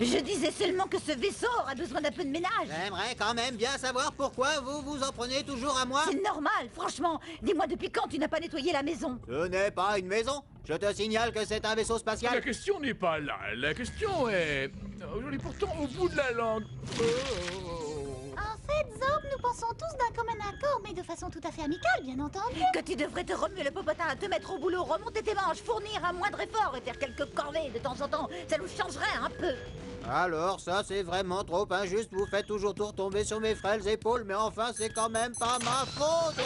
Je disais seulement que ce vaisseau aura besoin d'un peu de ménage. J'aimerais quand même bien savoir pourquoi vous vous en prenez toujours à moi. C'est normal, franchement. Dis-moi depuis quand tu n'as pas nettoyé la maison? Ce n'est pas une maison. Je te signale que c'est un vaisseau La spatial. question n'est pas là. La question est... Je l'ai pourtant au bout de la langue. En fait, Zorg, nous pensons tous d'un commun accord, mais de façon tout à fait amicale, bien entendu. Que tu devrais te remuer le popotin, te mettre au boulot, remonter tes manches, fournir un moindre effort et faire quelques corvées de temps en temps. Ça nous changerait un peu. Alors ça c'est vraiment trop injuste. Vous faites toujours tout retomber sur mes frêles épaules. Mais enfin c'est quand même pas ma faute.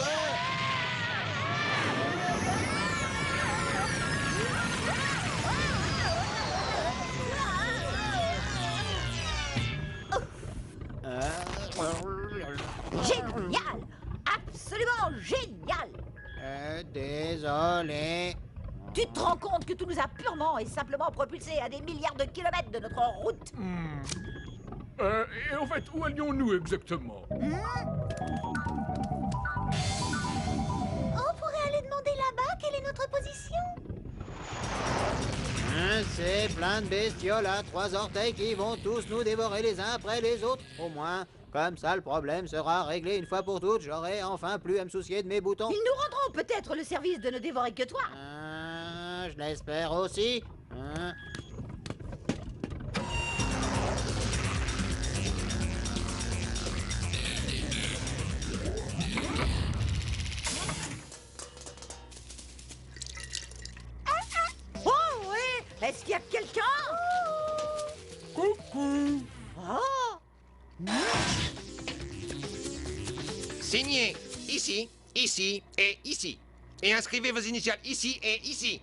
Génial! Absolument génial! Désolé. Tu te rends compte que tout nous a purement et simplement propulsés à des milliards de kilomètres de notre route? Et en fait, où allions-nous exactement? On pourrait aller demander là-bas quelle est notre position. C'est plein de bestioles à 3 orteils qui vont tous nous dévorer les uns après les autres. Au moins, comme ça, le problème sera réglé une fois pour toutes. J'aurai enfin plus à me soucier de mes boutons. Ils nous rendront peut-être le service de ne dévorer que toi. Je l'espère aussi. Oh oui! Est-ce qu'il y a quelqu'un? Coucou. Oh! Signez ici, ici et ici. Et inscrivez vos initiales ici et ici.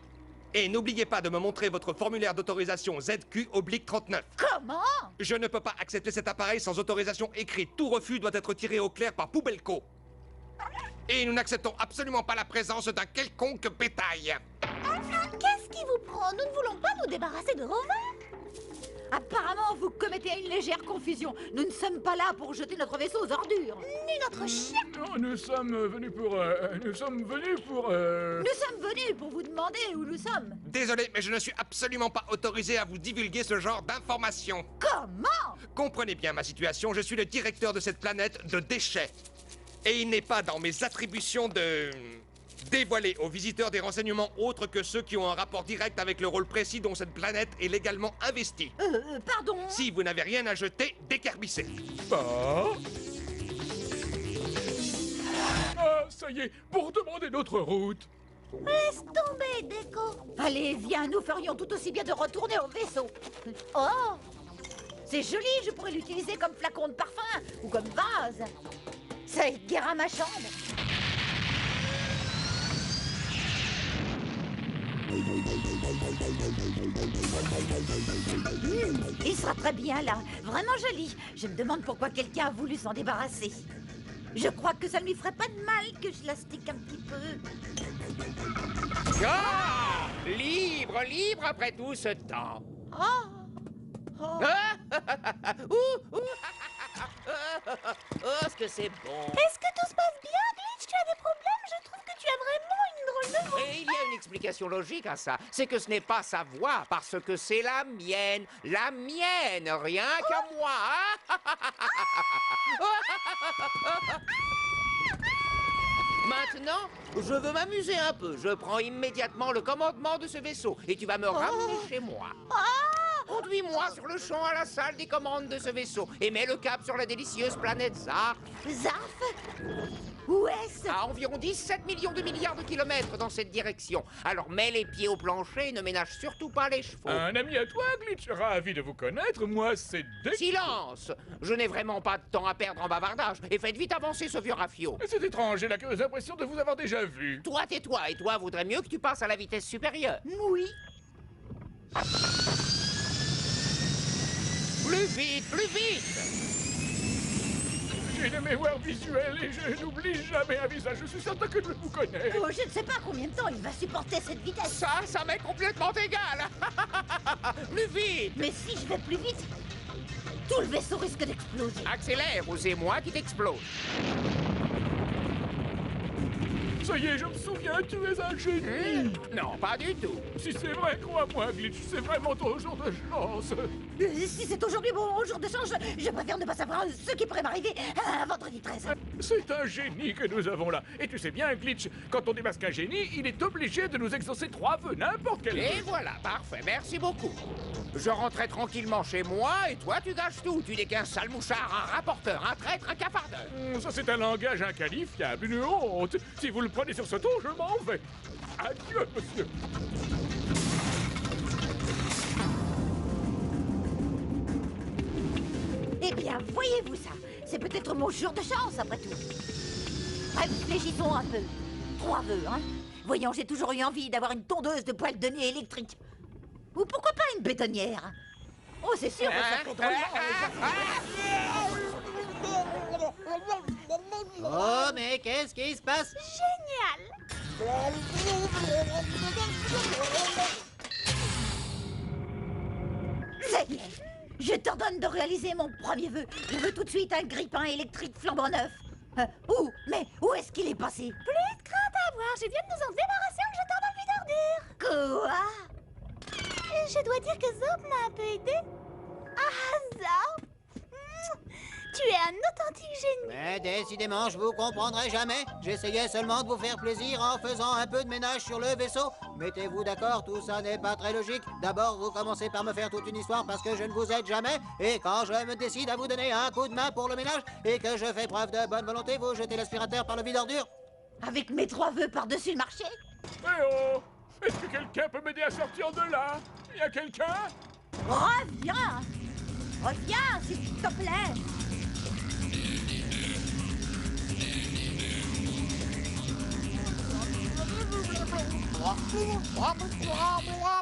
Et n'oubliez pas de me montrer votre formulaire d'autorisation ZQ-39. Comment? Je ne peux pas accepter cet appareil sans autorisation écrite. Tout refus doit être tiré au clair par Poubelco. Et nous n'acceptons absolument pas la présence d'un quelconque bétail. Qu'est-ce qui vous prend? Nous ne voulons pas nous débarrasser de Rover. Apparemment, vous commettez une légère confusion. Nous ne sommes pas là pour jeter notre vaisseau aux ordures. Ni notre chien. Non, nous sommes venus pour... Nous sommes venus pour... Nous sommes venus pour vous demander où nous sommes. Désolé, mais je ne suis absolument pas autorisé à vous divulguer ce genre d'informations. Comment? Comprenez bien ma situation, je suis le directeur de cette planète de déchets. Et il n'est pas dans mes attributions de... dévoiler aux visiteurs des renseignements autres que ceux qui ont un rapport direct avec le rôle précis dont cette planète est légalement investie. Pardon? Si vous n'avez rien à jeter, décarbissez. Ah, ça y est, pour demander notre route. Laisse tomber, Déco. Allez, viens, nous ferions tout aussi bien de retourner au vaisseau. Oh! C'est joli, je pourrais l'utiliser comme flacon de parfum ou comme vase. Ça égaiera ma chambre. Il sera très bien là, vraiment joli. Je me demande pourquoi quelqu'un a voulu s'en débarrasser. Je crois que ça ne lui ferait pas de mal que je l'astique un petit peu. Ah! Libre, libre après tout ce temps. Oh! Oh! Oh, ce que c'est bon. Est-ce que tout se passe bien, Glitch? Tu as des problèmes? Je trouve que tu as vraiment une drôle de voix. Et il y a une explication logique à ça. C'est que ce n'est pas sa voix, parce que c'est la mienne. La mienne, rien qu'à moi. Hein? Maintenant, je veux m'amuser un peu. Je prends immédiatement le commandement de ce vaisseau et tu vas me ramener chez moi. Conduis-moi sur le champ à la salle des commandes de ce vaisseau et mets le cap sur la délicieuse planète Zaf. Zaf? Où est-ce? À environ 17 millions de milliards de kilomètres dans cette direction. Alors mets les pieds au plancher et ne ménage surtout pas les chevaux. Un ami à toi, Glitch, ravi de vous connaître. Moi, c'est Déco. Silence! Je n'ai vraiment pas de temps à perdre en bavardage. Et faites vite avancer ce vieux rafio. C'est étrange, j'ai la curieuse impression de vous avoir déjà vu. Toi, tais-toi, et toi, vaudrait mieux que tu passes à la vitesse supérieure. Oui. Plus vite, plus vite! J'ai une mémoire visuelle et je n'oublie jamais un visage. Je suis certain que je vous connais. Oh, je ne sais pas combien de temps il va supporter cette vitesse. Ça m'est complètement égal! Plus vite! Mais si je vais plus vite, tout le vaisseau risque d'exploser. Accélère ou c'est moi qui t'explose. Ça y est, je me souviens, tu es un génie. Non, pas du tout. Si c'est vrai, crois-moi, Glitch, c'est vraiment ton jour de chance. Si c'est aujourd'hui mon jour de chance, je préfère ne pas savoir ce qui pourrait m'arriver un vendredi 13. C'est un génie que nous avons là. Et tu sais bien, Glitch, quand on démasque un génie, il est obligé de nous exaucer 3 vœux, n'importe quel Et vœu. voilà, parfait, merci beaucoup. Je rentrais tranquillement chez moi et toi tu gâches tout. Tu n'es qu'un sale mouchard, un rapporteur, un traître, un cafardeur. Ça, c'est un langage inqualifiable, une honte. Si vous le prenez sur ce ton, je m'en vais. Adieu, monsieur. Eh bien, voyez-vous ça? C'est peut-être mon jour de chance, après tout. Réfléchissons un peu. 3 vœux, hein? Voyons, j'ai toujours eu envie d'avoir une tondeuse de poils de nez électrique. Ou pourquoi pas une bétonnière? Oh, c'est sûr que ça fait drôlement. Oh, mais qu'est-ce qui se passe? Génial. Ça y est, je t'ordonne de réaliser mon premier vœu. Je veux tout de suite un grille-pain électrique flambant neuf. Mais où est-ce qu'il est passé? Plus de crainte à avoir, je viens de nous en débarrasser en le jetant dans le vide-ordure. Quoi? Je dois dire que Zob m'a un peu aidé. Ah, Zob, tu es un authentique génie. Mais décidément, je vous comprendrai jamais. J'essayais seulement de vous faire plaisir en faisant un peu de ménage sur le vaisseau. Mettez-vous d'accord, tout ça n'est pas très logique. D'abord, vous commencez par me faire toute une histoire parce que je ne vous aide jamais. Et quand je me décide à vous donner un coup de main pour le ménage et que je fais preuve de bonne volonté, vous jetez l'aspirateur par le vide-ordure. Avec mes 3 vœux par-dessus le marché? Eh oh! Est-ce que quelqu'un peut m'aider à sortir de là? Y a quelqu'un? Reviens! Reviens, s'il te plaît!